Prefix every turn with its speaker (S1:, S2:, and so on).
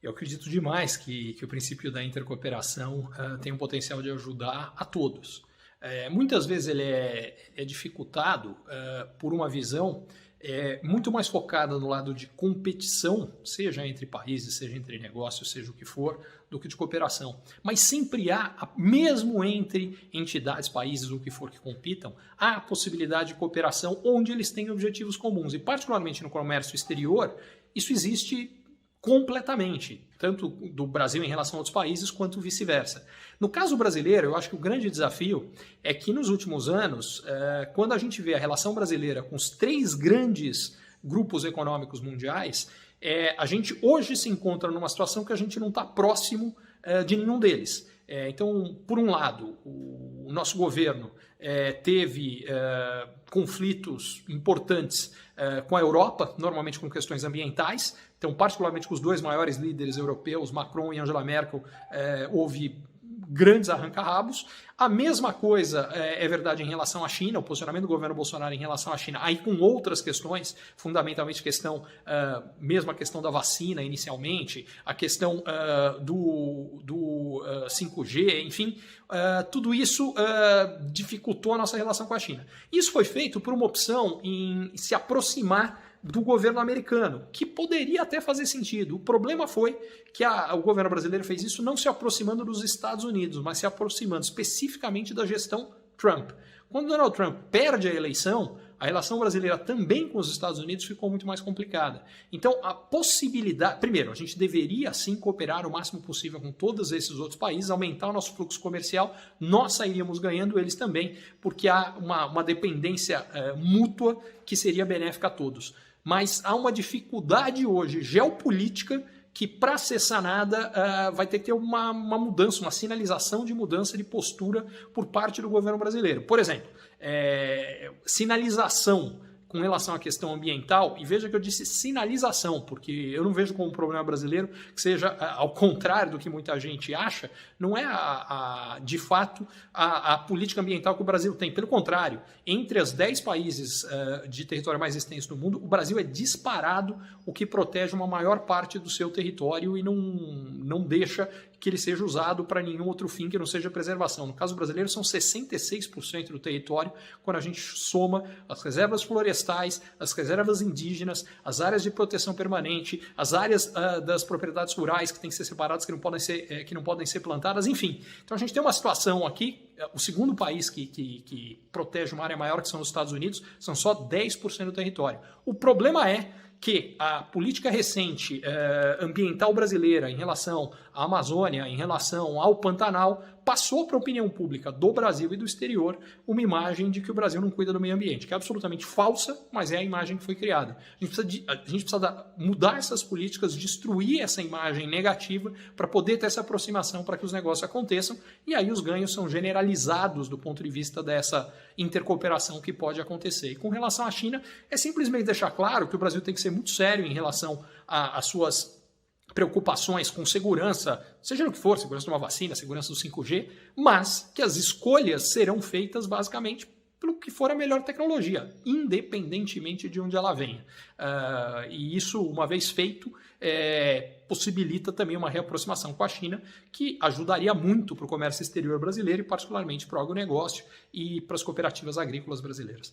S1: Eu acredito demais que o princípio da intercooperação tem um potencial de ajudar a todos. Muitas vezes ele é dificultado por uma visão muito mais focada no lado de competição, seja entre países, seja entre negócios, seja o que for, do que de cooperação. Mas sempre há, mesmo entre entidades, países, o que for que compitam, há a possibilidade de cooperação onde eles têm objetivos comuns. E particularmente no comércio exterior, isso existe completamente, tanto do Brasil em relação a outros países, quanto vice-versa. No caso brasileiro, eu acho que o grande desafio é que nos últimos anos, quando a gente vê a relação brasileira com os 3 grandes grupos econômicos mundiais, a gente hoje se encontra numa situação que a gente não está próximo de nenhum deles. Então, por um lado, o nosso governo teve conflitos importantes com a Europa, normalmente com questões ambientais. Então, particularmente com os 2 maiores líderes europeus, Macron e Angela Merkel, houve grandes arranca-rabos. A mesma coisa é verdade em relação à China, o posicionamento do governo Bolsonaro em relação à China, aí com outras questões, fundamentalmente mesmo a questão da vacina inicialmente, a questão do 5G, enfim, tudo isso dificultou a nossa relação com a China. Isso foi feito por uma opção em se aproximar do governo americano, que poderia até fazer sentido. O problema foi que o governo brasileiro fez isso não se aproximando dos Estados Unidos, mas se aproximando especificamente da gestão Trump. Quando Donald Trump perde a eleição, a relação brasileira também com os Estados Unidos ficou muito mais complicada. Então, a possibilidade... Primeiro, a gente deveria, sim, cooperar o máximo possível com todos esses outros países, aumentar o nosso fluxo comercial, nós sairíamos ganhando, eles também, porque há uma dependência mútua que seria benéfica a todos. Mas há uma dificuldade hoje geopolítica que, para ser sanada, vai ter que ter uma mudança, uma sinalização de mudança de postura por parte do governo brasileiro. Por exemplo, sinalização com relação à questão ambiental, e veja que eu disse sinalização, porque eu não vejo como um problema brasileiro que seja, ao contrário do que muita gente acha, não é de fato a política ambiental que o Brasil tem. Pelo contrário, entre os 10 países de território mais extenso do mundo, o Brasil é disparado o que protege uma maior parte do seu território e não deixa que ele seja usado para nenhum outro fim que não seja preservação. No caso brasileiro, são 66% do território, quando a gente soma as reservas florestais, as reservas indígenas, as áreas de proteção permanente, as áreas das propriedades rurais que têm que ser separadas, que não podem ser plantadas, enfim. Então a gente tem uma situação aqui, o segundo país que protege uma área maior, que são os Estados Unidos, são só 10% do território. O problema é que a política recente ambiental brasileira em relação à Amazônia, em relação ao Pantanal, passou para a opinião pública do Brasil e do exterior uma imagem de que o Brasil não cuida do meio ambiente, que é absolutamente falsa, mas é a imagem que foi criada. A gente precisa mudar essas políticas, destruir essa imagem negativa para poder ter essa aproximação para que os negócios aconteçam, e aí os ganhos são generalizados do ponto de vista dessa intercooperação que pode acontecer. E com relação à China, é simplesmente deixar claro que o Brasil tem que ser muito sério em relação às suas preocupações com segurança, seja no que for, segurança de uma vacina, segurança do 5G, mas que as escolhas serão feitas basicamente pelo que for a melhor tecnologia, independentemente de onde ela venha. E isso, uma vez feito, possibilita também uma reaproximação com a China, que ajudaria muito para o comércio exterior brasileiro e particularmente para o agronegócio e para as cooperativas agrícolas brasileiras.